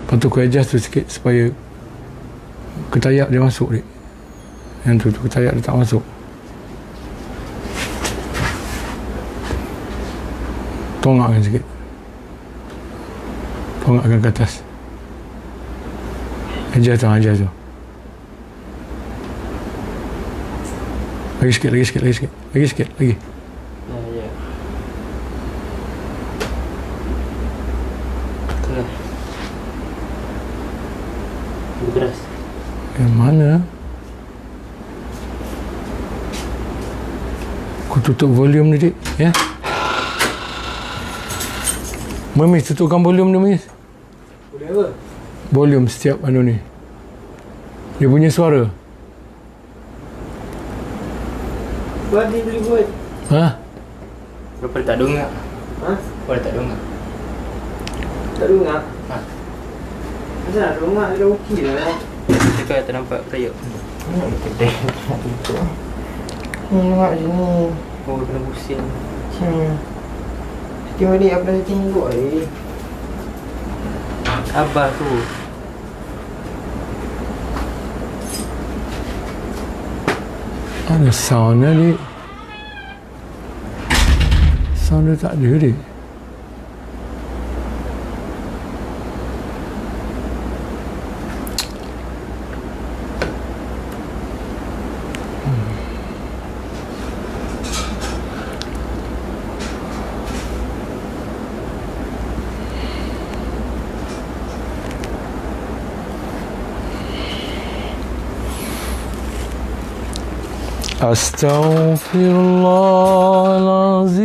Lepas tu aku adjust tu sikit supaya ketayak dia masuk dik. Yang tu ketayak dia tak masuk. Tongakkan sikit. Tongakkan ke atas. Adjust tu. Lagi sikit. Ya. Tengah. Lebih keras. Yang mana? Aku tutup volume ni dik, ya. Memis, tutupkan volume ni, Memis. Boleh apa? Volume setiap anu ni. Dia punya suara. Buat ni boleh buat. Ha? Berapa tak dongak? Ha? Boleh tak dongak? Tak dongak? Ha. Kenapa nak dongak? Dah okey lah. Cakap tak nampak kayak. Kedai. Dongak sini. Oh, kena pusing. Setting balik apa dah tengok Abah tu. Ada sound ni. Sound dia tak ada dik.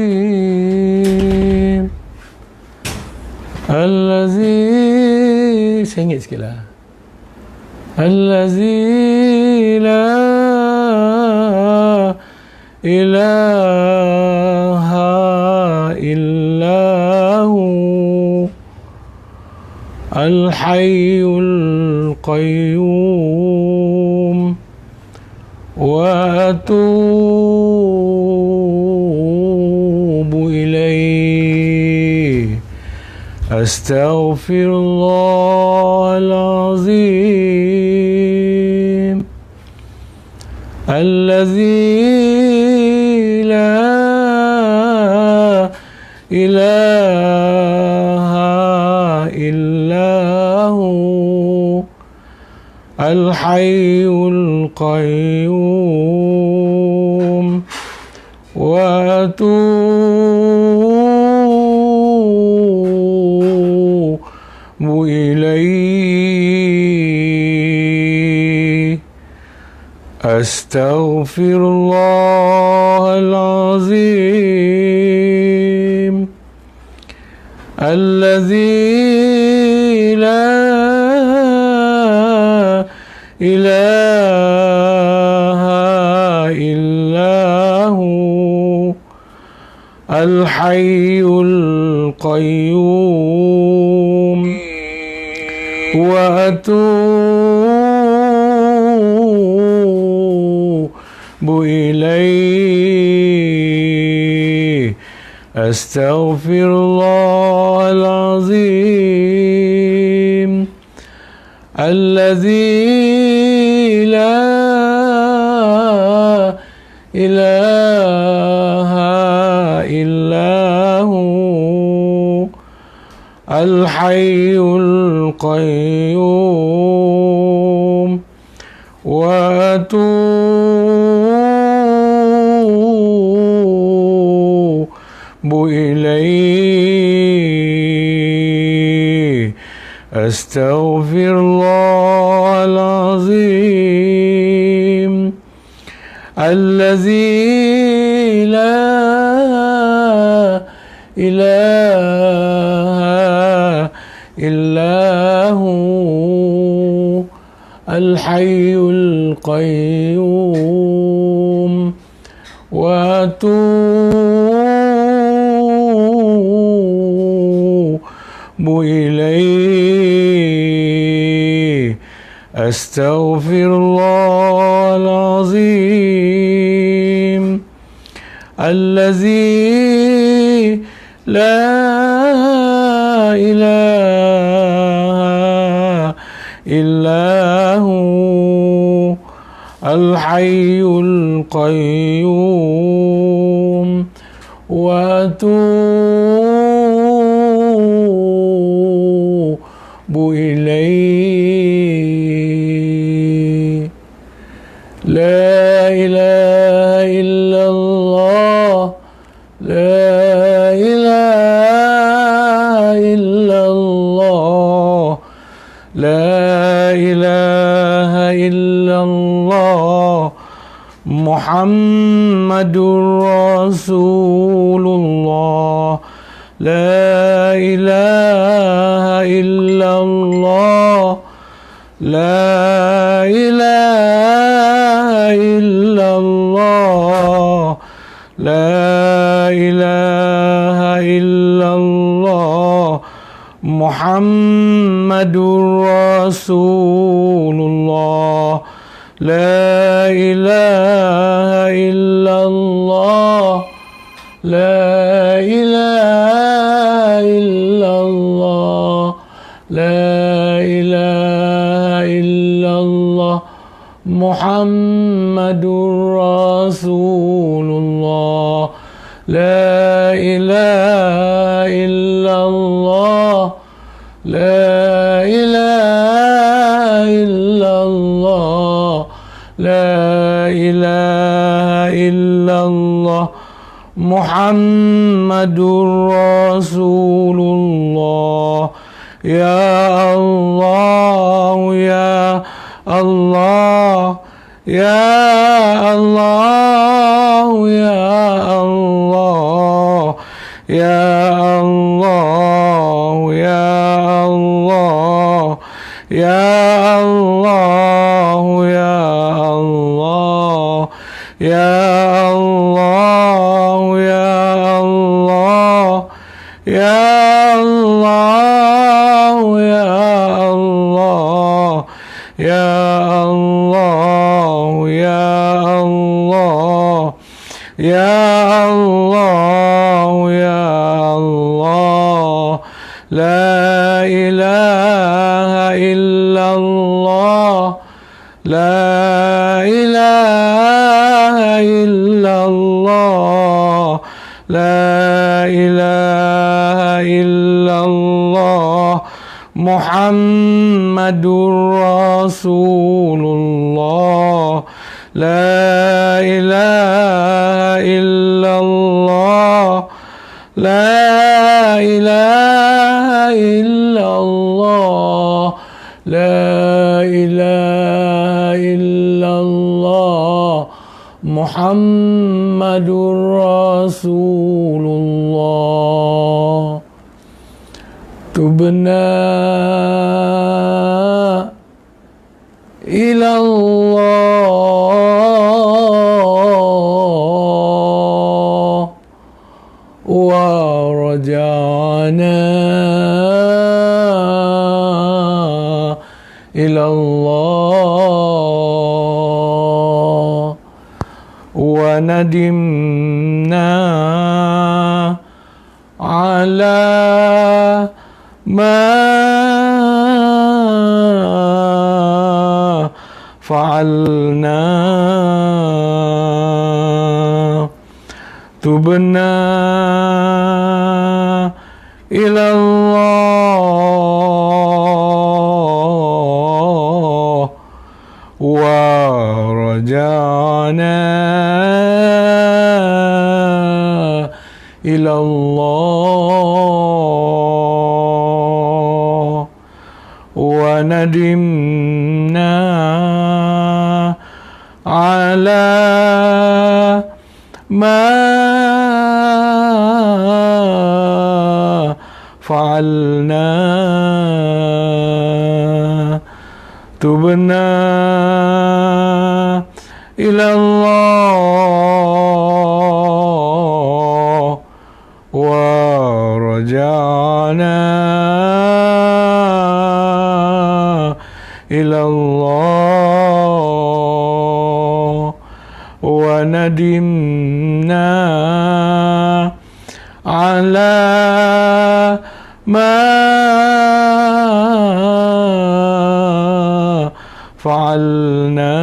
Astaghfirullahalazim. Allazi, sengit sikit lah. Allazi la ilaha illahu al-hayyul qayyum wa atubu ilaih. Astaghfirullahalazim allazi la ilaha illahu al-hayyul qayyum wa atubu ilaih. Astaghfirullahalazim allazi la ilaha illahu al-hayyul qayyum wa atubu ilaih. Astaghfirullahalazim allazi la ilaha illahu al-hayyul qayyum wa atubu ilaih. Astaghfirullahalazim allazi la ilaha illahu al-hayyul qayyum wa atubu ilaih. Astaghfirullahalazim allazi la ilaha إلا هو الحي القيوم وأتوب إليه. لا إله إلا الله، لا إله إلا الله، لا إله إلا الله، محمد رسول الله. لا إله إلا الله، لا إله إلا الله، لا إله إلا الله، محمد رسول الله. لا إله إلا الله، لا إله إلا الله، لا إله إلا الله، محمد رسول الله. لا إله إلا الله، لا إله إلا الله، لا إله إلا الله، محمد رسول الله. يا الله يا الله يا الله يا الله يا الله يا الله يا الله يا الله يا الله يا الله يا الله يا الله يا الله يا الله يا الله يا الله. لا إله إلا الله، لا إله إلا الله، لا إله إلا الله، محمد رسول الله. لا إله إلا الله، لا إله إلا الله، لا إله إلا الله، محمد رسول الله. تبنا إلى الله ورجعنا إلى الله وندمنا على ما فعلنا. تبنا إلى الله ورجعنا إلى الله وندمنا على ما فعلنا. تبنا إلى الله ورجعنا إلى الله وندمنا على ما فعلنا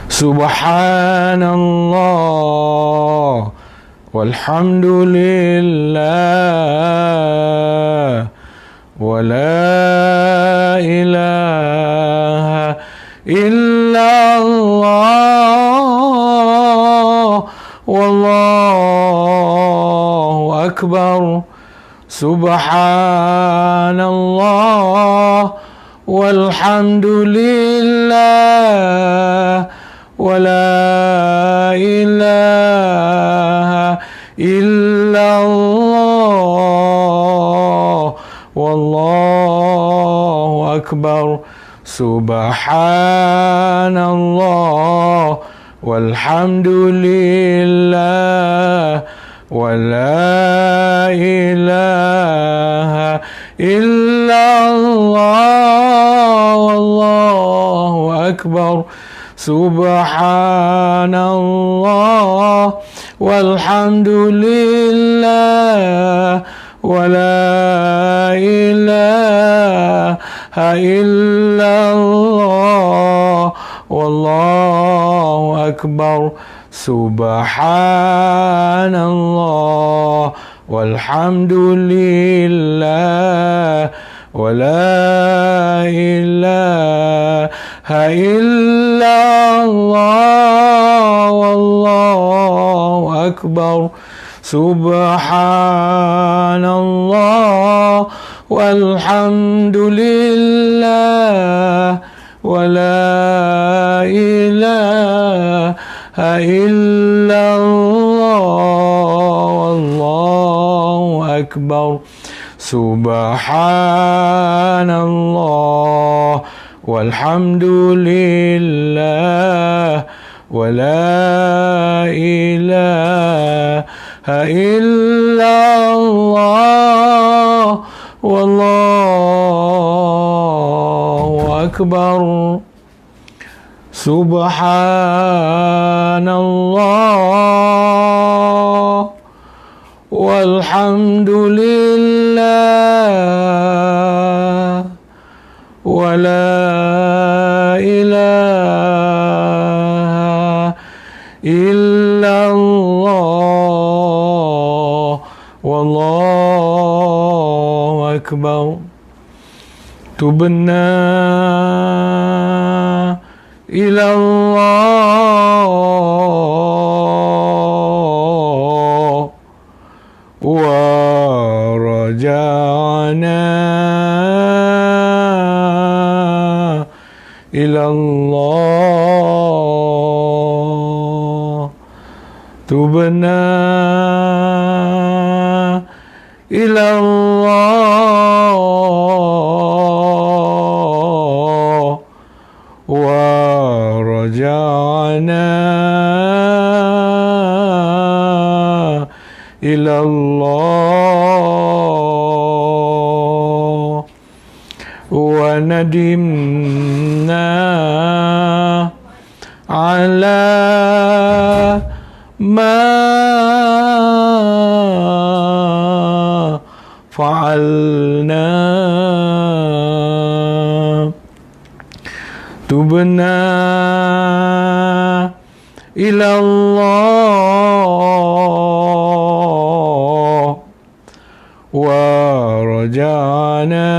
سبحان الله والحمد لله ولا إله إلا الله والله أكبر سبحان الله والحمد لله ولا إله إلا الله والله أكبر سبحان الله والحمد لله ولا إله إلا الله والله أكبر سبحان الله والحمد لله ولا إله إلا الله والله أكبر سبحان الله والحمد لله ولا إله إلا الله والله أكبر سبحان الله والحمد لله ولا إله إلا الله والله أكبر سبحان الله والحمد لله ولا إله إلا الله والله أكبر سبحان الله والحمد لله ولا إله إلا الله والله أكبر تبنا إلى الله ورجعنا إلى الله تبنا إلى الله ورجعنا إلى الله وندمنا على ما فعلنا تبنا إلى الله ورجعنا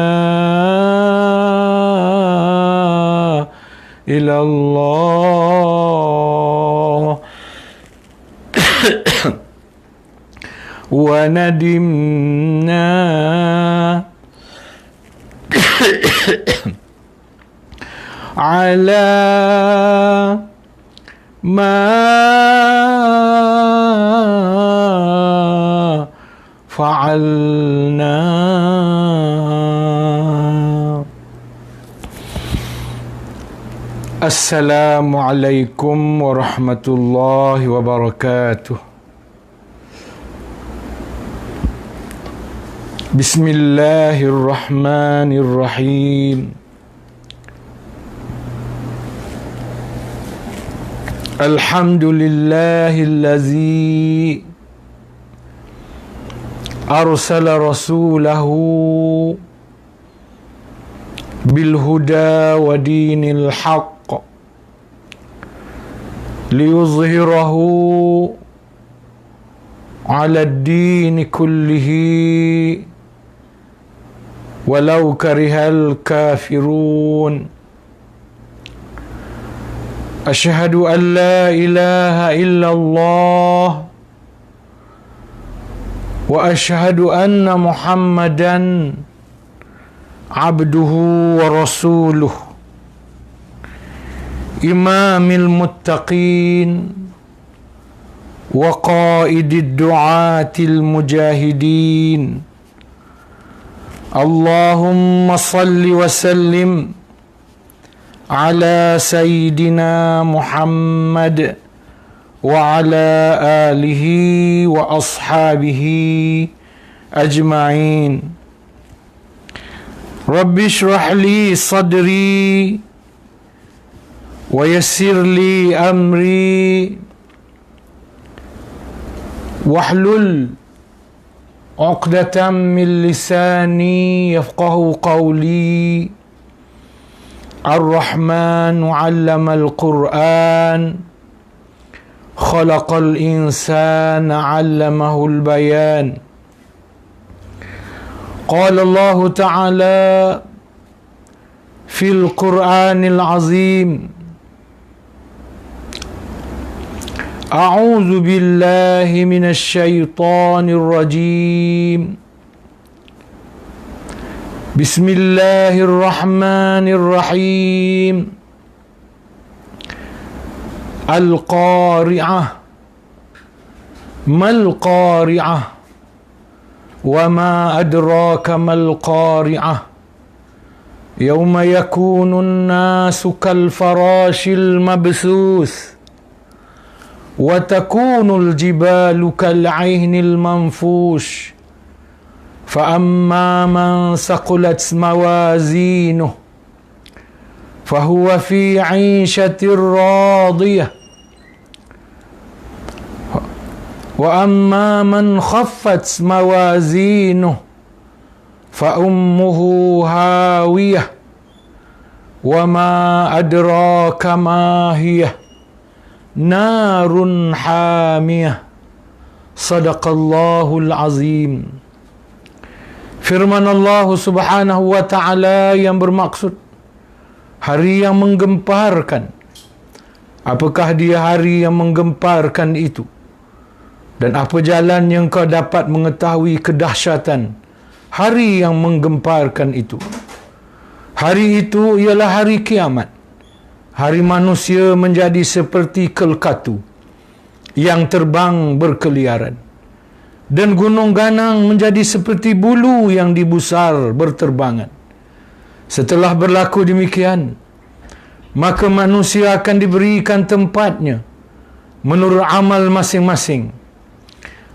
إلى الله وندمنا على ما فعلنا السلام عليكم ورحمة الله وبركاته. بسم الله الرحمن الرحيم. الحمد لله الذي أرسل رسوله بالهدى ودين الحق ليظهره على الدين كله ولو كره الكافرون أشهد أن لا إله إلا الله وأشهد أن محمدا عبده ورسوله إمام المتقين وقائد الدعاة المجاهدين اللهم صل وسلم على سيدنا محمد وعلى آله وأصحابه أجمعين رب اشرح لي صدري ويسر لي أمري واحلل عقدة من لساني يفقه قولي الرحمن علم القرآن خلق الإنسان علمه البيان قال الله تعالى في القرآن العظيم أعوذ بالله من الشيطان الرجيم بسم الله الرحمن الرحيم القارعة ما القارعة وما أدراك ما القارعة يوم يكون الناس كالفراش المبثوث وتكون الجبال كالعهن المنفوش فأما من ثقلت موازينه فهو في عيشة راضية وأما من خفت موازينه فأمه هاوية وما أدراك ما هي نار حامية صدق الله العظيم. Firman Allah Subhanahu wa Ta'ala yang bermaksud hari yang menggemparkan. Apakah dia hari yang menggemparkan itu? Dan apa jalan yang kau dapat mengetahui kedahsyatan hari yang menggemparkan itu? Hari itu ialah hari kiamat. Hari manusia menjadi seperti kelkatu yang terbang berkeliaran, dan gunung ganang menjadi seperti bulu yang dibusar berterbangan. Setelah berlaku demikian, maka manusia akan diberikan tempatnya menurut amal masing-masing.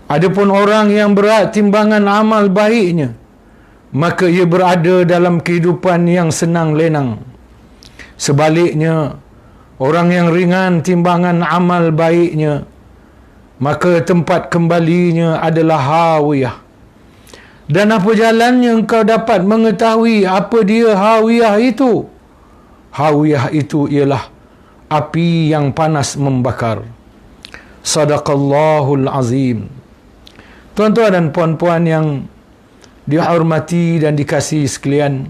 Adapun orang yang berat timbangan amal baiknya, maka ia berada dalam kehidupan yang senang lenang. Sebaliknya, orang yang ringan timbangan amal baiknya, maka tempat kembalinya adalah hawiyah. Dan apa jalannya engkau dapat mengetahui apa dia hawiyah itu? Hawiyah itu ialah api yang panas membakar. Sadaqallahul azim. Tuan-tuan dan puan-puan yang dihormati dan dikasihi sekalian,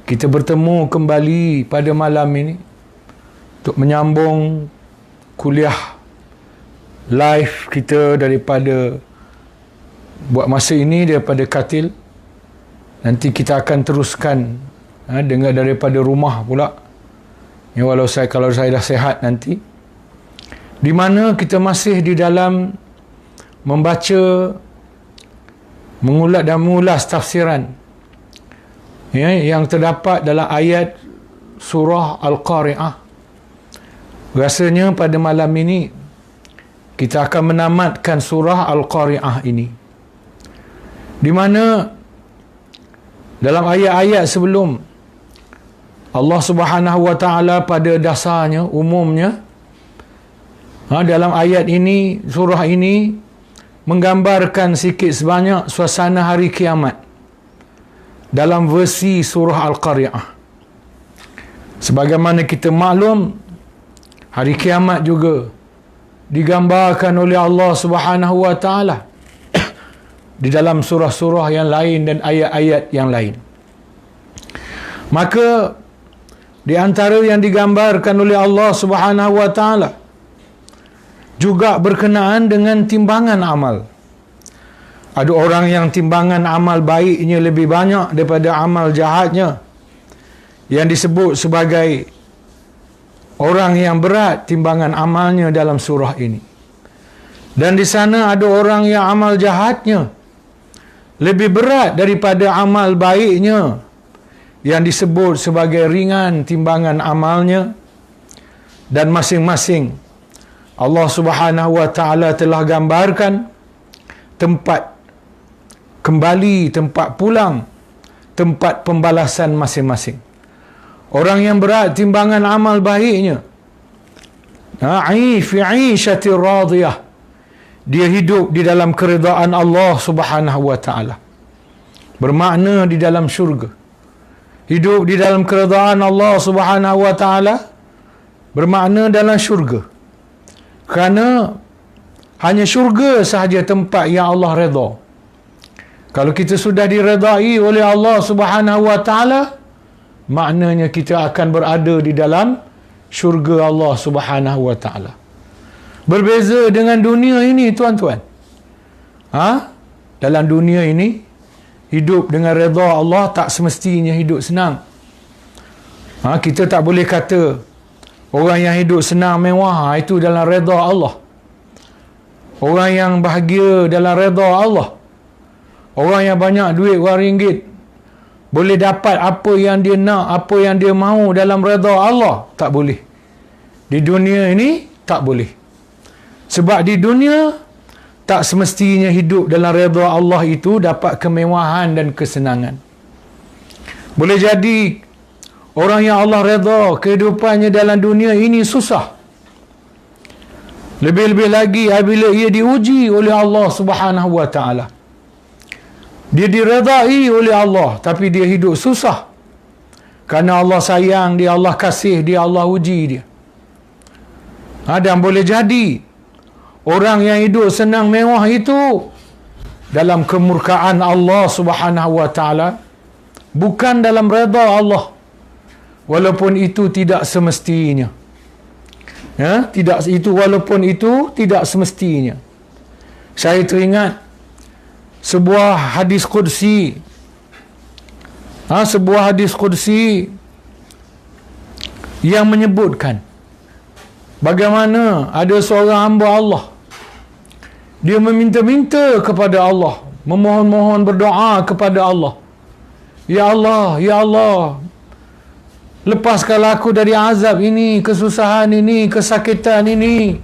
kita bertemu kembali pada malam ini untuk menyambung kuliah live kita daripada buat masa ini daripada katil. Nanti kita akan teruskan dengar daripada rumah pula. Ya, kalau saya dah sihat nanti. Di mana kita masih di dalam membaca, mengulas dan mengulas tafsiran yang terdapat dalam ayat surah Al-Qari'ah. Rasanya pada malam ini kita akan menamatkan surah Al-Qari'ah ini, di mana dalam ayat-ayat sebelum Allah Subhanahu wa Ta'ala pada dasarnya, umumnya, dalam ayat ini, surah ini menggambarkan sikit sebanyak suasana hari kiamat. dalam versi surah Al-Qari'ah. Sebagaimana kita maklum, hari kiamat juga digambarkan oleh Allah Subhanahu wa taala di dalam surah-surah yang lain dan ayat-ayat yang lain. Maka di antara yang digambarkan oleh Allah Subhanahu wa taala juga berkenaan dengan timbangan amal. Ada orang yang timbangan amal baiknya lebih banyak daripada amal jahatnya, yang disebut sebagai orang yang berat timbangan amalnya dalam surah ini. Dan di sana ada orang yang amal jahatnya lebih berat daripada amal baiknya, yang disebut sebagai ringan timbangan amalnya. Dan masing-masing Allah Subhanahu wa taala telah gambarkan tempat kembali, tempat pulang, tempat pembalasan masing-masing. Orang yang berat timbangan amal baiknya, fi 'ishatir radiyah, dia hidup di dalam keridaan Allah Subhanahu wa taala, bermakna di dalam syurga. Hidup di dalam keridaan Allah Subhanahu wa taala bermakna dalam syurga, kerana hanya syurga sahaja tempat yang Allah redha. Kalau kita sudah diredai oleh Allah Subhanahu wa taala, maknanya kita akan berada di dalam syurga Allah Subhanahu wa taala. Berbeza dengan dunia ini, tuan-tuan. Dalam dunia ini, hidup dengan redha Allah tak semestinya hidup senang. Kita tak boleh kata orang yang hidup senang mewah itu dalam redha Allah. Orang yang bahagia dalam redha Allah. Orang yang banyak duit wang ringgit boleh dapat apa yang dia nak, apa yang dia mahu dalam redha Allah. Tak boleh. Di dunia ini tak boleh. Sebab di dunia tak semestinya hidup dalam redha Allah itu dapat kemewahan dan kesenangan. Boleh jadi orang yang Allah redha kehidupannya dalam dunia ini susah. Lebih-lebih lagi apabila ia diuji oleh Allah Subhanahu wa taala. Dia diredai oleh Allah, tapi dia hidup susah. Kerana Allah sayang dia, Allah kasih dia, Allah uji dia. Dan boleh jadi orang yang hidup senang mewah itu dalam kemurkaan Allah Subhanahu wa taala, bukan dalam redha Allah. Walaupun itu tidak semestinya. Walaupun itu tidak semestinya. Saya teringat sebuah hadis qudsi. Sebuah hadis qudsi yang menyebutkan bagaimana ada seorang hamba Allah, dia meminta-minta kepada Allah, memohon-mohon, berdoa kepada Allah. Ya Allah, ya Allah, lepaskanlah aku dari azab ini, kesusahan ini, kesakitan ini.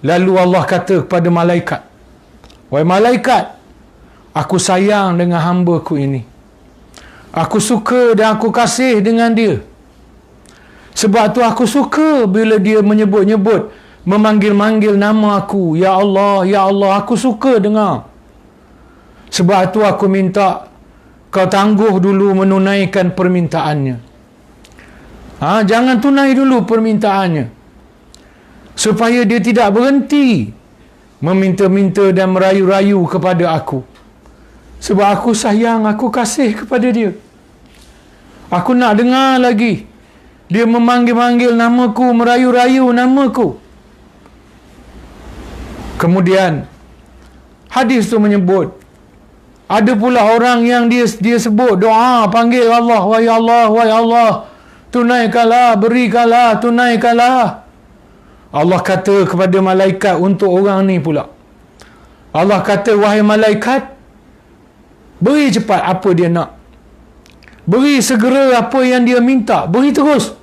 Lalu Allah kata kepada malaikat, wahai malaikat, aku sayang dengan hamba-Ku ini. Aku suka dan aku kasih dengan dia. Sebab tu aku suka bila dia menyebut-nyebut, memanggil-manggil nama aku. Ya Allah, ya Allah, aku suka dengar. Sebab tu aku minta kau tangguh dulu menunaikan permintaannya. Jangan tunai dulu permintaannya, supaya dia tidak berhenti meminta-minta dan merayu-rayu kepada aku. Sebab aku sayang, aku kasih kepada dia. Aku nak dengar lagi dia memanggil-manggil namaku, merayu-rayu namaku. Kemudian hadis tu menyebut, ada pula orang yang dia sebut doa, panggil Allah, wahai Allah, wahai Allah, tunaikanlah, berikanlah, tunaikanlah. Allah kata kepada malaikat untuk orang ni pula, Allah kata, wahai malaikat, beri cepat apa dia nak, beri segera apa yang dia minta, beri terus.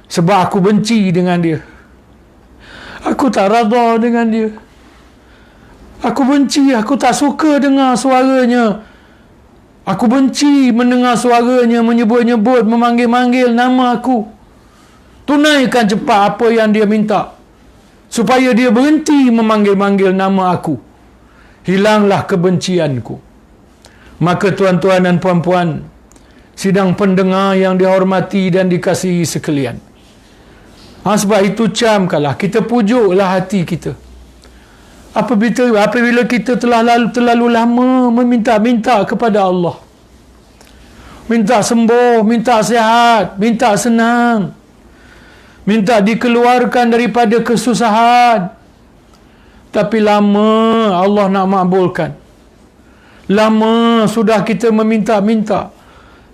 Sebab aku benci dengan dia, aku tak redha dengan dia, aku benci, aku tak suka dengar suaranya, aku benci mendengar suaranya menyebut-nyebut, memanggil-manggil nama aku. Tunaikan cepat apa yang dia minta, supaya dia berhenti memanggil-manggil nama aku. Hilanglah kebencianku. Maka tuan-tuan dan puan-puan, sidang pendengar yang dihormati dan dikasihi sekalian, sebab itu camkanlah, kita pujuklah hati kita. Apabila kita terlalu lama meminta kepada Allah, minta sembuh, minta sihat, minta senang, minta dikeluarkan daripada kesusahan, tapi lama Allah nak makbulkan. Lama sudah kita meminta-minta,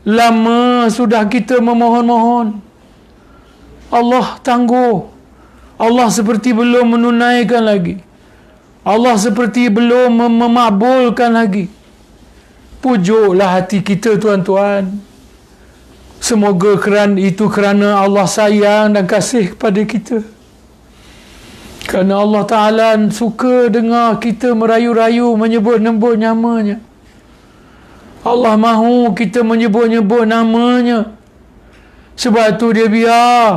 lama sudah kita memohon-mohon, Allah tangguh. Allah seperti belum menunaikan lagi. Allah seperti belum memakbulkan lagi. Pujuklah hati kita, tuan-tuan. Semoga kerana Allah sayang dan kasih kepada kita. Kerana Allah Ta'ala suka dengar kita merayu-rayu, menyebut-nyebut namanya. Allah mahu kita menyebut-nyebut namanya. Sebab itu dia biar.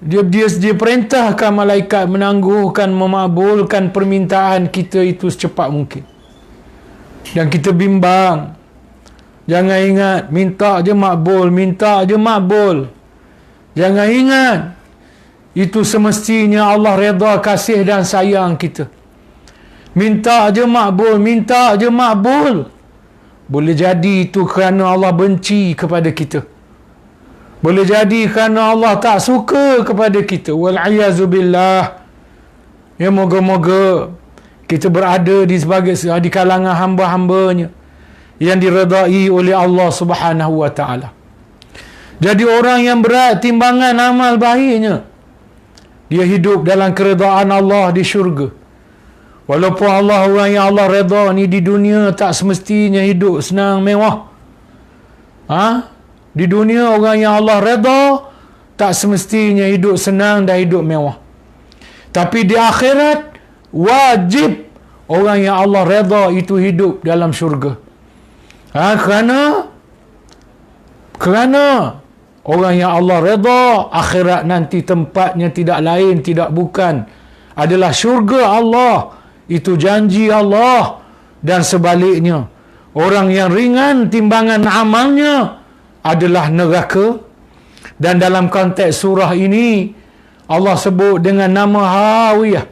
Dia perintahkan malaikat menangguhkan, memakbulkan permintaan kita itu secepat mungkin. Dan kita bimbang. Jangan ingat, minta je makbul, minta je makbul. Jangan ingat, itu semestinya Allah redha, kasih dan sayang kita. Minta je makbul, minta je makbul. Boleh jadi itu kerana Allah benci kepada kita. Boleh jadi kerana Allah tak suka kepada kita. Wal'iyazubillah. Ya, moga-moga kita berada di kalangan hamba-hambanya yang diredai oleh Allah Subhanahu wa ta'ala. Jadi orang yang berat timbangan amal baiknya, dia hidup dalam keredaan Allah di syurga. Walaupun orang yang Allah redha ni di dunia tak semestinya hidup senang mewah. Di dunia orang yang Allah redha tak semestinya hidup senang dan hidup mewah. Tapi di akhirat wajib orang yang Allah redha itu hidup dalam syurga. Kerana orang yang Allah redha, akhirat nanti tempatnya tidak lain, tidak bukan adalah syurga Allah. Itu janji Allah. Dan sebaliknya, orang yang ringan timbangan amalnya adalah neraka. Dan dalam konteks surah ini, Allah sebut dengan nama Hawiyah.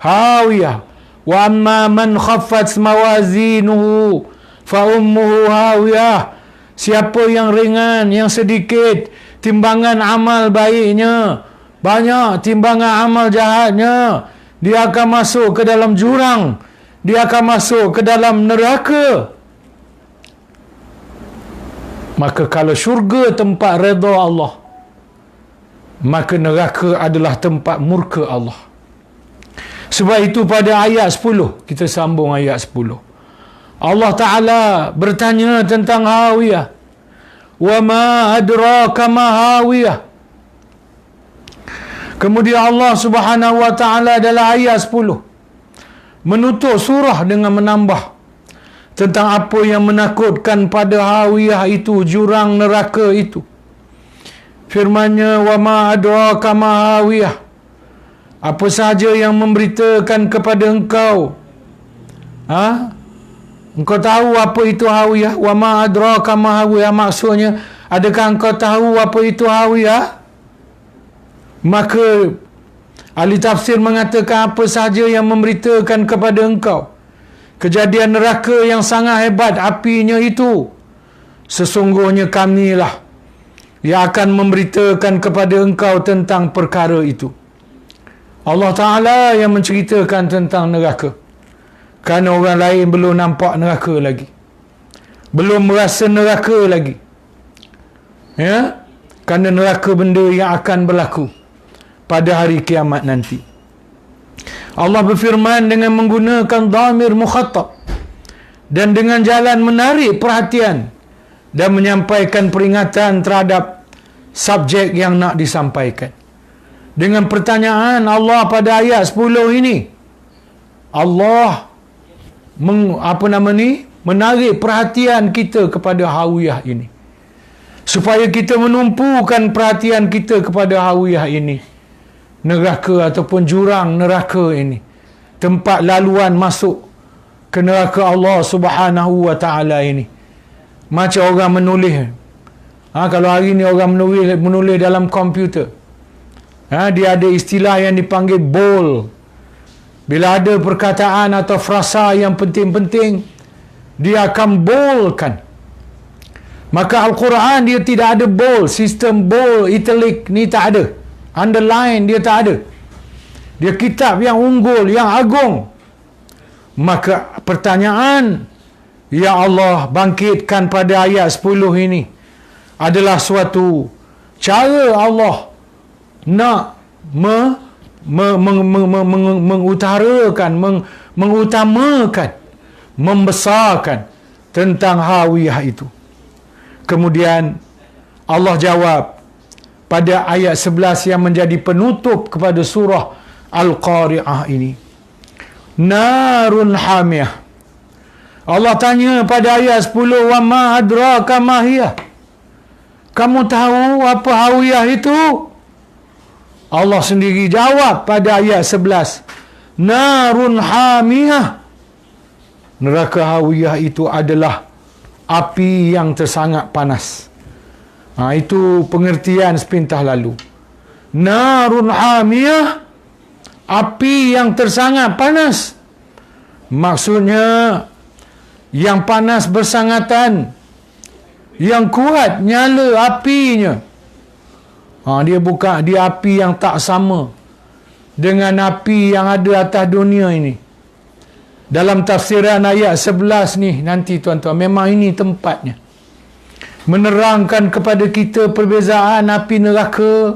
Hawiyah. Wa amma man khaffat mawazinuhu fa ummuhu hawiyah. Siapa yang ringan, yang sedikit timbangan amal baiknya, banyak timbangan amal jahatnya, dia akan masuk ke dalam jurang, dia akan masuk ke dalam neraka. Maka kalau syurga tempat redha Allah, maka neraka adalah tempat murka Allah. Sebab itu pada ayat 10, kita sambung ayat 10, Allah Ta'ala bertanya tentang Hawiyah. Wa ma adraka ma Hawiyah. Kemudian Allah Subhanahu wa ta'ala dalam ayat 10 menutup surah dengan menambah tentang apa yang menakutkan pada Hawiyah itu, jurang neraka itu. Firman-Nya, wa ma adraka ma Hawiyah. Apa sahaja yang memberitakan kepada engkau, engkau tahu apa itu Hawiyah? Wa ma adraka ma Hawiyah, maksudnya, adakah engkau tahu apa itu Hawiyah? Maka ahli tafsir mengatakan apa sahaja yang memberitakan kepada engkau kejadian neraka yang sangat hebat apinya itu, sesungguhnya kamilah yang akan memberitakan kepada engkau tentang perkara itu. Allah Ta'ala yang menceritakan tentang neraka, kerana orang lain belum nampak neraka lagi, belum merasa neraka lagi, kerana neraka benda yang akan berlaku pada hari kiamat nanti. Allah berfirman dengan menggunakan dhamir mukhatab dan dengan jalan menarik perhatian dan menyampaikan peringatan terhadap subjek yang nak disampaikan. Dengan pertanyaan Allah pada ayat 10 ini, Allah menarik perhatian kita kepada Hawiyah ini, supaya kita menumpukan perhatian kita kepada Hawiyah ini, neraka ataupun jurang neraka ini, tempat laluan masuk ke neraka Allah Subhanahu wa ta'ala ini. Macam orang menulis. Kalau hari ni orang menulis dalam komputer. Dia ada istilah yang dipanggil bold. Bila ada perkataan atau frasa yang penting-penting, dia akan boldkan. Maka Al-Quran dia tidak ada bold. Sistem bold, italic ni tak ada. Underline dia tak ada. Dia kitab yang unggul, yang agung. Maka pertanyaan, Ya Allah bangkitkan pada ayat 10 ini adalah suatu cara Allah nak mengutamakan, membesarkan tentang hawiyah itu. Kemudian Allah jawab pada ayat 11 yang menjadi penutup kepada surah Al-Qari'ah ini. Narun hamiyah. Allah tanya pada ayat 10, wa ma adraka ma hiya. Kamu tahu apa hawiyah itu? Allah sendiri jawab pada ayat 11, narun hamiyah. Neraka hawiyah itu adalah api yang tersangat panas. Itu pengertian sepintah lalu. Narun hamiyah, api yang tersangat panas. Maksudnya yang panas bersangatan, yang kuat nyala apinya. Dia api yang tak sama dengan api yang ada atas dunia ini. Dalam tafsiran ayat 11 ni nanti tuan-tuan, memang ini tempatnya menerangkan kepada kita perbezaan api neraka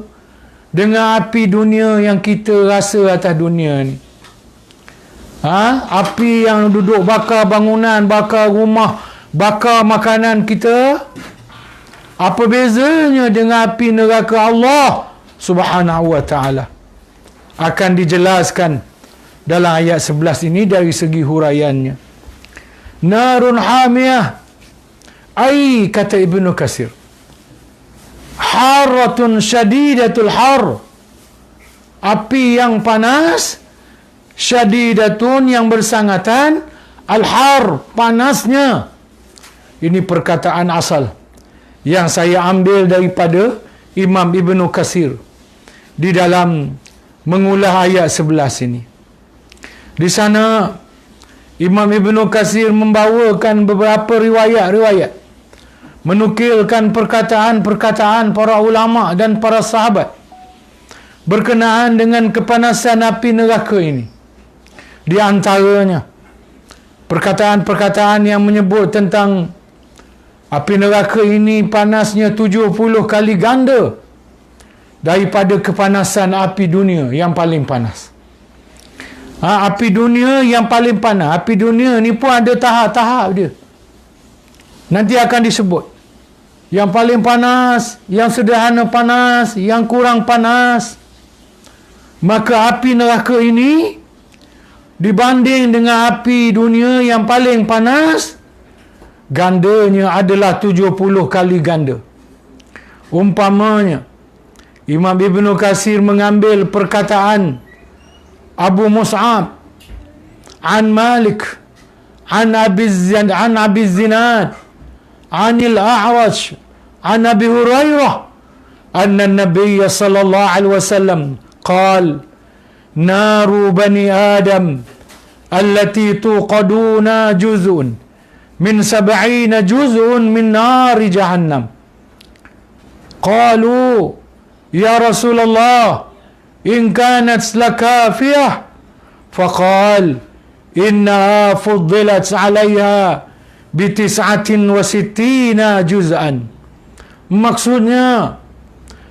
dengan api dunia yang kita rasa atas dunia ni. Api yang duduk bakar bangunan, bakar rumah, bakar makanan kita, apa bezanya dengan api neraka Allah Subhanahu wa ta'ala? Akan dijelaskan dalam ayat 11 ini dari segi huraiannya. Narun hamiyah, kata Ibnu Katsir, haratun syadidatul har, api yang panas, syadidatun yang bersangatan, al-har panasnya. Ini perkataan asal yang saya ambil daripada Imam Ibnu Katsir di dalam mengulah ayat 11 ini. Di sana Imam Ibnu Katsir membawakan beberapa riwayat-riwayat, menukilkan perkataan-perkataan para ulama dan para sahabat berkenaan dengan kepanasan api neraka ini. Di antaranya perkataan-perkataan yang menyebut tentang api neraka ini panasnya 70 kali ganda daripada kepanasan api dunia yang paling panas. Api dunia yang paling panas. Api dunia ni pun ada tahap-tahap dia. Nanti akan disebut. Yang paling panas, yang sederhana panas, yang kurang panas. Maka api neraka ini dibanding dengan api dunia yang paling panas, gandanya adalah 70 kali ganda. Umpamanya, Imam Ibnu Katsir mengambil perkataan Abu Mus'ab an Malik an Abi Zinad anil A'raj an Abi Hurairah anna an-nabiy sallallahu alaihi wasallam qala naru bani Adam allati tuqaduna juz'un min 70 juz'un min nari jahannam. Qalu ya Rasulullah in kanat lakafiyah, faqal innaha fuddilat 'alayha bi 69 juz'an. Maksudnya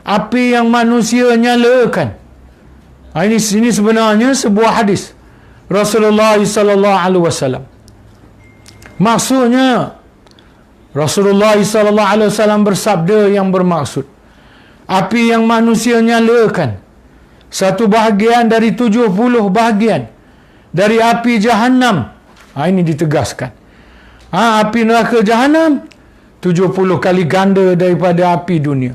api yang manusia nyalakan. Ini sebenarnya sebuah hadis Rasulullah sallallahu alaihi wasallam. Maksudnya Rasulullah sallallahu alaihi wasallam bersabda yang bermaksud api yang manusia nyalakan satu bahagian dari 70 bahagian dari api Jahannam. Ini ditegaskan. Api neraka Jahannam 70 kali ganda daripada api dunia.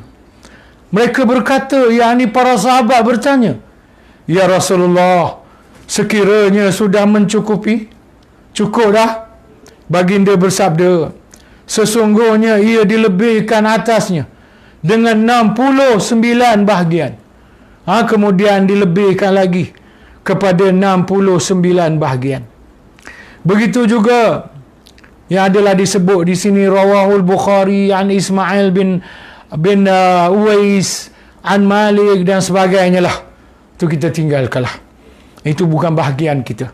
Mereka berkata, yakni para sahabat bertanya, ya Rasulullah, sekiranya sudah mencukupi Cukup dah. Baginda bersabda, sesungguhnya ia dilebihkan atasnya dengan 69 bahagian. Kemudian dilebihkan lagi kepada 69 bahagian. Begitu juga yang adalah disebut di sini, rawahul Bukhari an Ismail bin Uwais an Malik dan sebagainya lah. Itu kita tinggalkanlah. Itu bukan bahagian kita.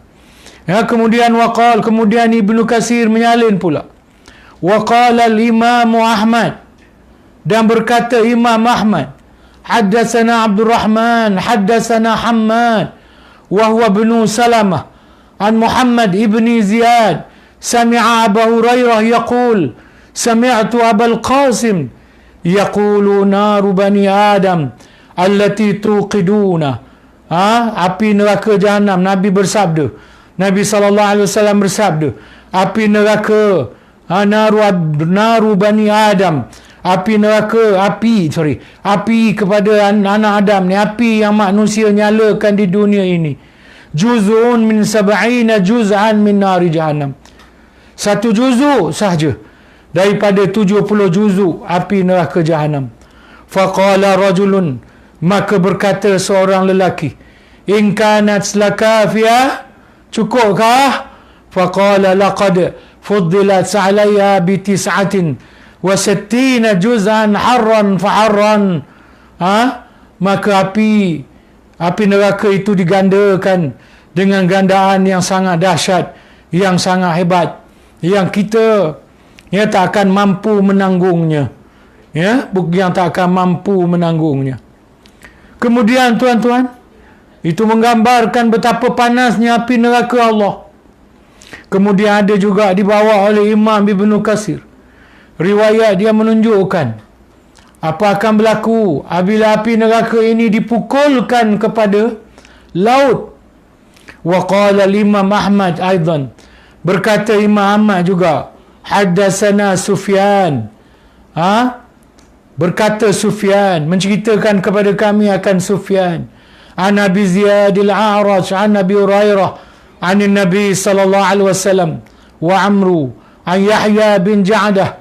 Kemudian kemudian Ibnu Katsir menyalin pula. Waqala al-Imam Ahmad, dan berkata Imam Ahmad, haddatsana Abdurrahman haddatsana Hammad wa huwa ibnu Salamah an Muhammad ibni Ziyad sami'a Abu Hurairah yaqul sami'tu Abul Qasim yaqulu naru bani Adam allati tuqiduna, api neraka Jahannam. Nabi bersabda, Nabi SAW bersabda, api neraka naru bani Adam, api kepada anak Adam ni, api yang manusia nyalakan di dunia ini, juz'un min 70 juz'an min nari Jahannam, satu juzuk sahaja daripada 70 juzuk api neraka Jahannam. Faqala rajulun, maka berkata seorang lelaki, in kanat lakafiyah, cukupkah? Faqala laqad fuddilat alayya bi 69 juz'an harran faharran. Maka api neraka itu digandakan dengan gandaan yang sangat dahsyat, yang sangat hebat, yang kita tak akan mampu menanggungnya. Yang tak akan mampu menanggungnya. Kemudian tuan-tuan, itu menggambarkan betapa panasnya api neraka Allah. Kemudian ada juga dibawa oleh Imam Ibnu Katsir, riwayat dia menunjukkan apa akan berlaku apabila api neraka ini dipukulkan kepada laut. Wa qala Imam Ahmad aidan, berkata Imam Ahmad juga, haddatsana Sufyan, berkata Sufyan, menceritakan kepada kami akan Sufyan, an Abi Ziyad al-A'raj an Abi Hurairah an Nabi sallallahu alaihi wasallam wa Amru an Yahya bin Ja'dah,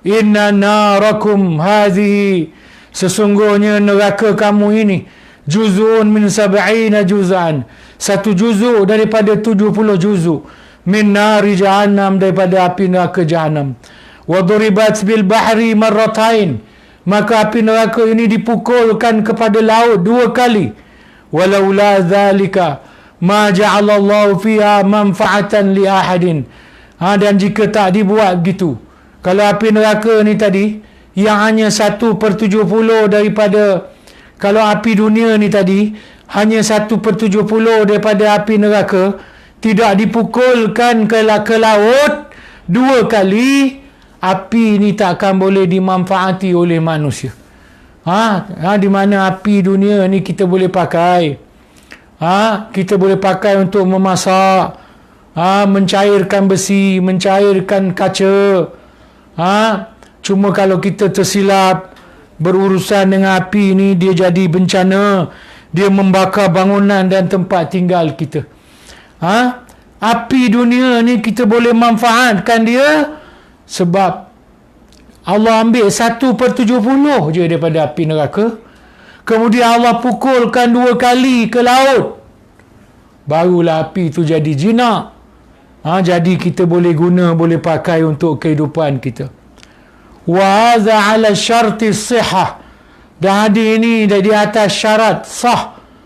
inna narakum hadhihi, sesungguhnya neraka kamu ini, juz'un min 70 juz'an, satu juzuk daripada 70 juzuk, min nari Jahannam, daripada api neraka Jahannam. Wa duribat bil bahri marratain, maka api neraka ini dipukulkan kepada laut 2 kali. Walaula dzalika ma ja'alallahu fiha manfa'atan li ahadin, dan jika tak dibuat gitu, kalau api neraka ni tadi yang hanya 1/70 daripada, kalau api dunia ni tadi hanya 1/70 daripada api neraka, tidak dipukulkan ke laut 2 kali, api ni tak akan boleh dimanfaati oleh manusia. Di mana api dunia ni kita boleh pakai, kita boleh pakai untuk memasak, mencairkan besi, mencairkan kaca. Cuma kalau kita tersilap berurusan dengan api ni, dia jadi bencana, dia membakar bangunan dan tempat tinggal kita. Api dunia ni kita boleh manfaatkan dia, sebab Allah ambil 1/70 je daripada api neraka, kemudian Allah pukulkan 2 kali ke laut, barulah api itu jadi jinak. Jadi kita boleh guna, boleh pakai untuk kehidupan kita. Wa hadza ala syarti sihah, dan hadis ini di atas syarat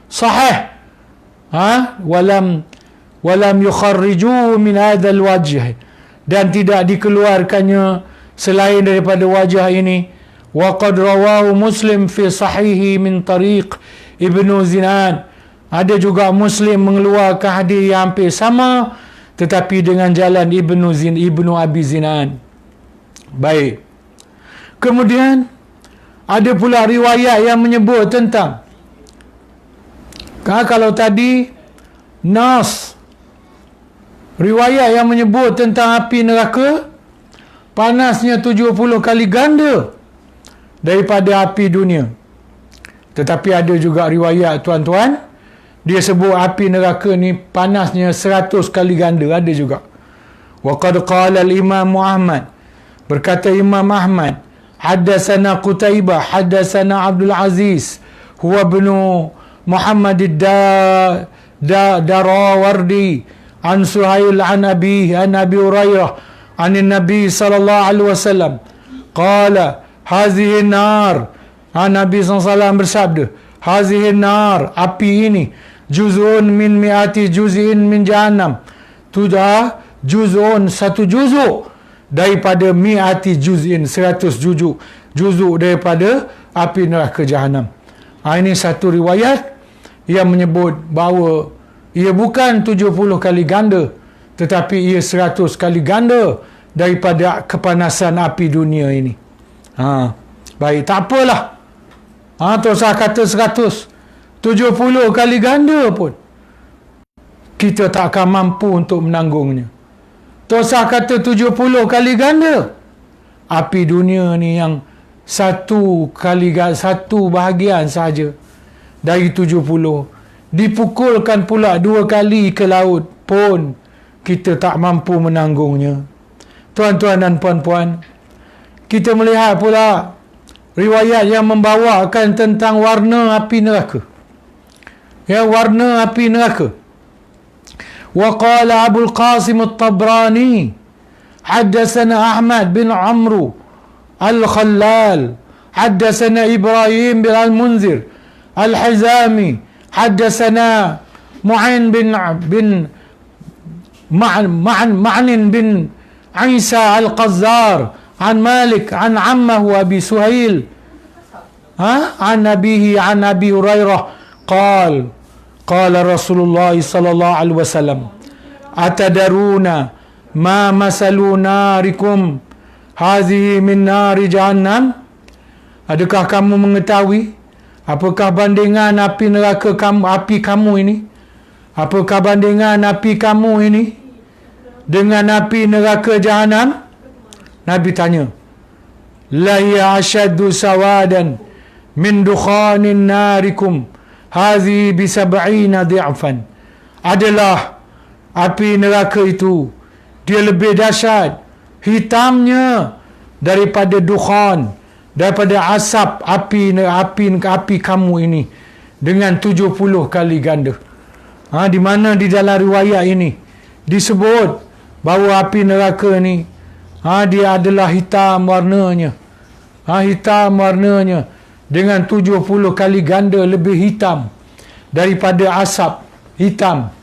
sahih. Walam yukharriju min hadzal wajh, dan tidak dikeluarkannya selain daripada wajah ini. Wa qad rawahu Muslim fi sahihi min tariq Ibnu Zinan, ada juga Muslim mengeluarkan hadis yang hampir sama tetapi dengan jalan Ibnu Abi Zinan. Baik. Kemudian ada pula riwayat yang menyebut tentang, kalau tadi nas, riwayat yang menyebut tentang api neraka panasnya 70 kali ganda daripada api dunia. Tetapi ada juga riwayat tuan-tuan, dia sebut api neraka ni panasnya 100 kali ganda, ada juga. Wa qad qala al-Imam Ahmad, berkata Imam Ahmad, haddatsana Qutaibah haddatsana Abdul Aziz huwa ibnu Muhammad ad-Darawardi an Suhail an Abi Hurairah an Nabi sallallahu alaihi wasallam qala hazihi nar, Nabi SAW bersabda, hazihi nar, api ini, juz'un min mi'ati juz'in min jahannam, tudah juz'un, satu juzuk daripada mi'ati juz'in, 100 juzuk daripada api neraka Jahannam. Ini satu riwayat yang menyebut bahawa ia bukan 70 kali ganda, tetapi ia 100 kali ganda daripada kepanasan api dunia ini. Baik, tak apalah. Tak usah kata 100, 70 kali ganda pun kita tak akan mampu untuk menanggungnya. Tak usah kata 70 kali ganda. Api dunia ni yang satu bahagian saja dari 70 dipukulkan pula 2 kali ke laut pun kita tak mampu menanggungnya. Tuan-tuan dan puan-puan, kita melihat pula riwayat yang membawakan tentang warna api neraka. Warna api neraka. Wa qala Abul Qasim At-Tabrani haddatsana Ahmad bin Amru Al-Khallal haddatsana Ibrahim bin Al-Munzir Al-Hizami haddatsana Mu'in bin Ma'nin bin Isa Al-Qazzar an Malik an ammahu Abi Suhail an Nabihi an Abi Hurairah qala Rasulullah sallallahu alaihi wasallam atadaruna ma masalu narikum hazihi min nari jahannam, adakah kamu mengetahui apakah bandingan api neraka kamu, api kamu ini, apakah bandingan api kamu ini dengan api neraka Jahannam? Nabi tanya, la ya ashaddu sawadan min dukhanin narikum hazi bi 70 di'fan, adalah api neraka itu, dia lebih dahsyat hitamnya daripada dukhan, daripada asap api kamu ini dengan 70 kali ganda. Di mana di dalam riwayat ini disebut bahawa api neraka ni dia adalah hitam warnanya. Hitam warnanya dengan 70 kali ganda lebih hitam daripada asap hitam.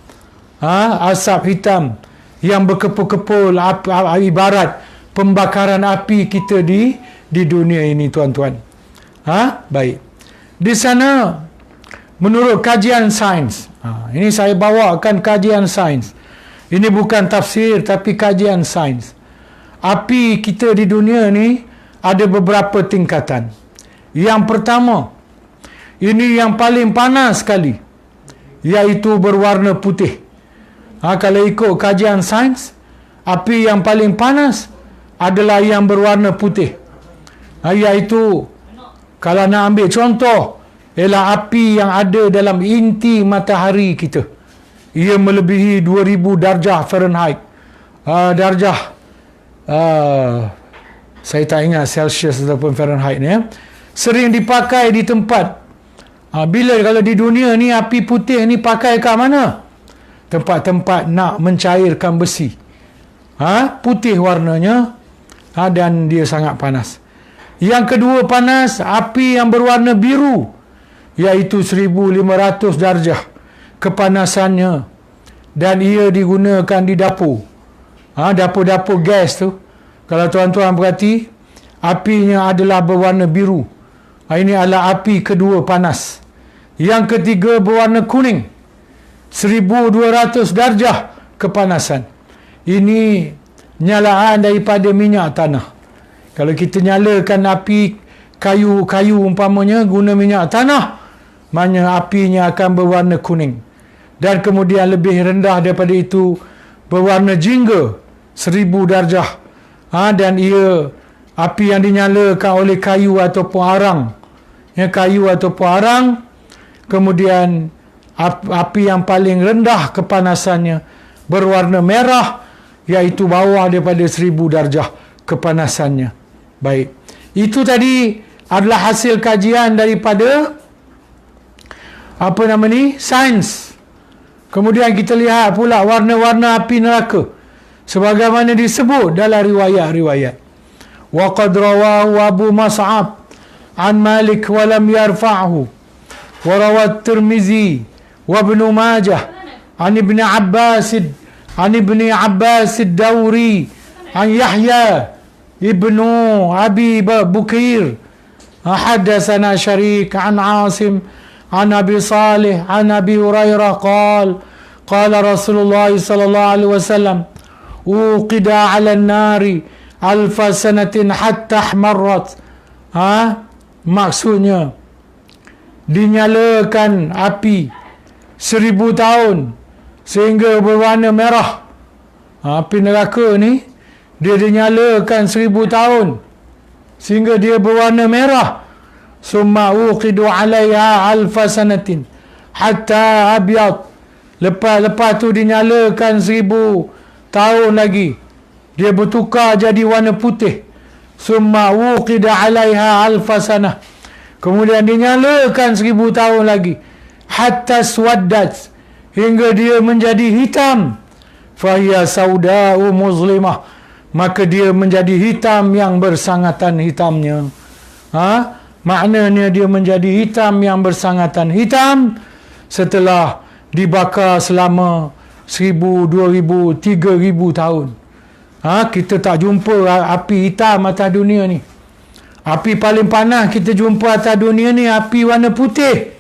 Asap hitam yang berkepul-kepul, ibarat pembakaran api kita di dunia ini, tuan-tuan. Baik. Di sana menurut kajian sains, ini saya bawakan kajian sains. Ini bukan tafsir tapi kajian sains. Api kita di dunia ni ada beberapa tingkatan. Yang pertama, ini yang paling panas sekali, iaitu berwarna putih. Kalau ikut kajian sains, api yang paling panas adalah yang berwarna putih. Iaitu, kalau nak ambil contoh, ialah api yang ada dalam inti matahari kita. Ia melebihi 2000 darjah Fahrenheit. Saya tak ingat Celsius ataupun Fahrenheit ni. Sering dipakai di tempat. Bila kalau di dunia ni api putih ni pakai kat mana? Tempat-tempat nak mencairkan besi. Putih warnanya. Dan dia sangat panas. Yang kedua panas, api yang berwarna biru, iaitu 1500 darjah kepanasannya, dan ia digunakan di dapur. Dapur-dapur gas tu, kalau tuan-tuan perhati, apinya adalah berwarna biru. Ini adalah api kedua panas. Yang ketiga berwarna kuning, 1200 darjah kepanasan. Ini nyalaan daripada minyak tanah. Kalau kita nyalakan api kayu umpamanya guna minyak tanah, maknanya apinya akan berwarna kuning. Dan kemudian lebih rendah daripada itu berwarna jingga, 1000 darjah. Dan ia api yang dinyalakan oleh kayu ataupun arang. Kayu ataupun arang. Kemudian api yang paling rendah kepanasannya berwarna merah, iaitu bawah daripada 1000 darjah kepanasannya. Baik, itu tadi adalah hasil kajian daripada sains. Kemudian kita lihat pula warna-warna api neraka sebagaimana disebut dalam riwayat-riwayat. Wa qad rawahu Abu Mas'ab an Malik wa lam yarfa'hu, wa rawat Tirmizi wa Ibn Majah an Ibn Abbas ad-Dawri an Yahya ibn Abi Bukir حدثنا شريك عن عاصم عن أبي صالح عن أبي هريرة قال رسول الله صلى الله عليه وسلم أوقد على النار 1000 سنة حتى احمرت. Maksudnya dinyalakan api 1000 tahun sehingga berwarna merah. Api neraka ni dia dinyalakan 1000 tahun sehingga dia berwarna merah. Summa uqidu alaiha 1000 sanatin hatta abyad. Lepas tu dinyalakan 1000 tahun lagi, dia bertukar jadi warna putih. Summa uqida alaiha 1000 sanah. Kemudian dinyalakan 1000 tahun lagi hatta swaddat, hingga dia menjadi hitam. Fahiya sauda'u muzlimah, maka dia menjadi hitam yang bersangatan hitamnya. Maknanya dia menjadi hitam yang bersangatan hitam setelah dibakar selama 1000, 2000, 3000 tahun. Kita tak jumpa api hitam atas dunia ni. Api paling panas kita jumpa atas dunia ni api warna putih.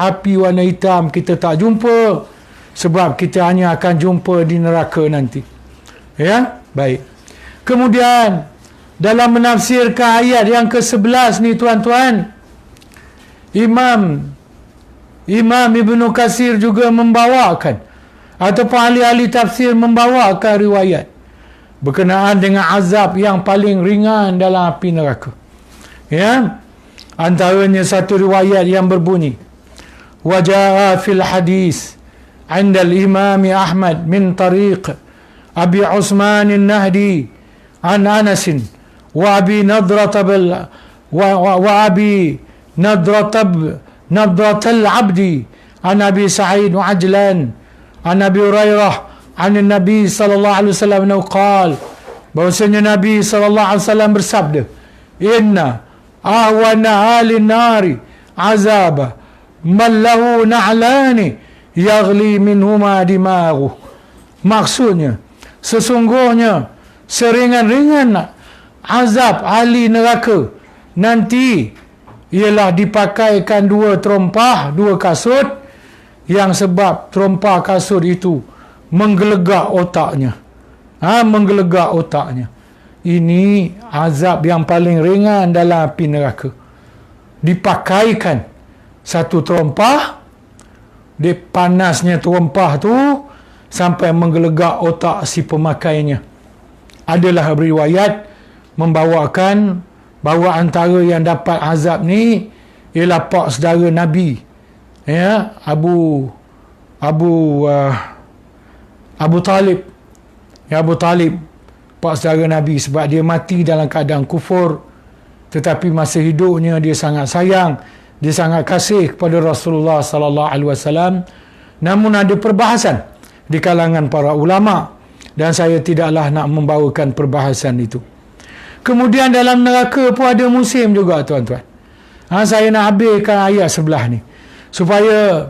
Api warna hitam kita tak jumpa, sebab kita hanya akan jumpa di neraka nanti. Baik. Kemudian dalam menafsirkan ayat yang ke-11 ni tuan-tuan, Imam Ibn Katsir juga membawakan, ataupun ahli-ahli tafsir membawakan riwayat berkenaan dengan azab yang paling ringan dalam api neraka. Antaranya satu riwayat yang berbunyi, waja'a fil hadis 'inda al-Imam Ahmad min tariq Abi Uthman al-Nahdi an Anas wa Abi Nadrat al-Abdi an Abi Sa'id Ajlan an Abi Hurairah an Nabi sallallahu alaihi wasallam qala, bahwasanya Nabi sallallahu alaihi wasallam bersabda, inna ahwana ahli nari azaba man lahu na'lani yaghli minhuma dimaghu. Maksudnya, sesungguhnya seringan-ringan azab ahli neraka nanti ialah dipakaikan 2 terompah, 2 kasut, yang sebab terompah kasut itu menggelegak otaknya. Menggelegak otaknya. Ini azab yang paling ringan dalam api neraka. Dipakaikan satu terompah, di panasnya terompah tu sampai menggelegak otak si pemakainya. Adalah riwayat membawakan bahawa antara yang dapat azab ni ialah pak saudara Nabi, Abu Talib. Abu Talib, pak saudara Nabi, sebab dia mati dalam keadaan kufur, tetapi masa hidupnya dia sangat sayang, dia sangat kasih kepada Rasulullah sallallahu alaihi wasallam. Namun ada perbahasan di kalangan para ulama, dan saya tidaklah nak membawakan perbahasan itu. Kemudian dalam neraka pun ada musim juga tuan-tuan. Saya nak habiskan ayat sebelah ni supaya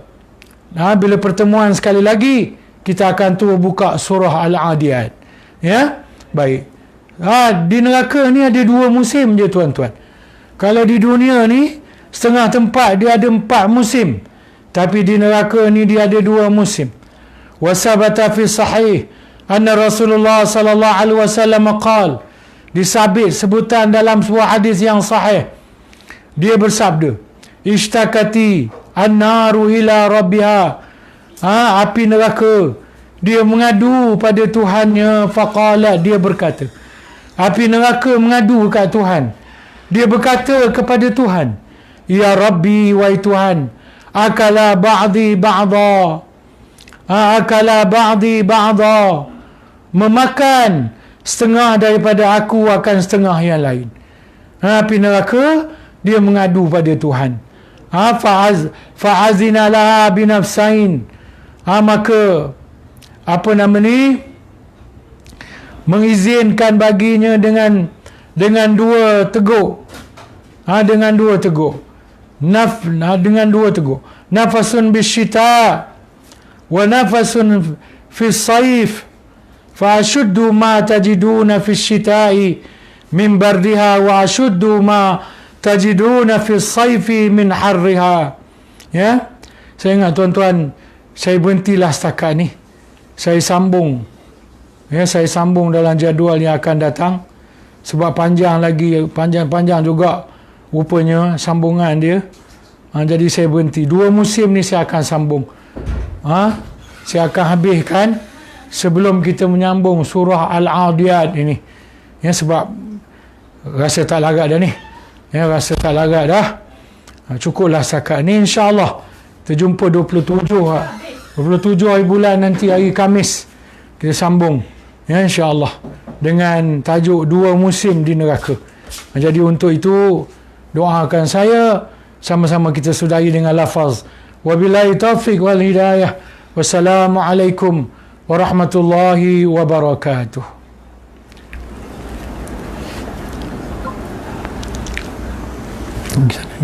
bila pertemuan sekali lagi kita akan terus buka surah Al-Adiyat. Baik. Di neraka ni ada 2 musim je tuan-tuan. Kalau di dunia ni setengah tempat dia ada 4 musim, tapi di neraka ni dia ada 2 musim. Wasabata fi sahih anna Rasulullah sallallahu alaihi wasallam qala, disabit sebutan dalam sebuah hadis yang sahih, dia bersabda, ishtakati an-naru ila rabbiha, api neraka dia mengadu pada Tuhannya, faqala, dia berkata, api neraka mengadu kepada Tuhan, dia berkata kepada Tuhan, ya Rabbi, wahai Tuhan, akala ba'di ba'da memakan setengah daripada aku, akan setengah yang lain. Api neraka, dia mengadu pada Tuhan. Fa'azina laha binafsain. Maka apa nama ni, mengizinkan baginya dengan dua teguk. Dengan dua teguk. Dengan dua teguk. Nafasun bisyita wa nafasun fi saif. Fa'ashuddu ma tajiduna fi syita'i min bardiha wa ashuddu ma tajiduna fi saifi min harriha. Ya, saya ingat tuan-tuan, saya berhentilah setakat ni. Saya sambung. Ya, saya sambung dalam jadual yang akan datang. Sebab panjang lagi, panjang juga rupanya sambungan dia. Jadi saya berhenti. 2 musim ni saya akan sambung. Saya akan habiskan sebelum kita menyambung surah Al-Adiyat ini. Ya, sebab rasa tak larat dah ni. Ya, rasa tak larat dah. Cukuplah setakat ni, insya-Allah. Kita jumpa 27 hari bulan nanti, hari Khamis. Kita sambung. Ya, insya-Allah. Dengan tajuk 2 musim di neraka. Jadi untuk itu, doakan saya, sama-sama kita sudahi dengan lafaz wabillahi taufiq wal hidayah. Wassalamualaikum warahmatullahi wabarakatuh.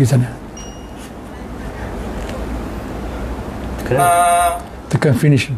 Di sana. Tekan finish.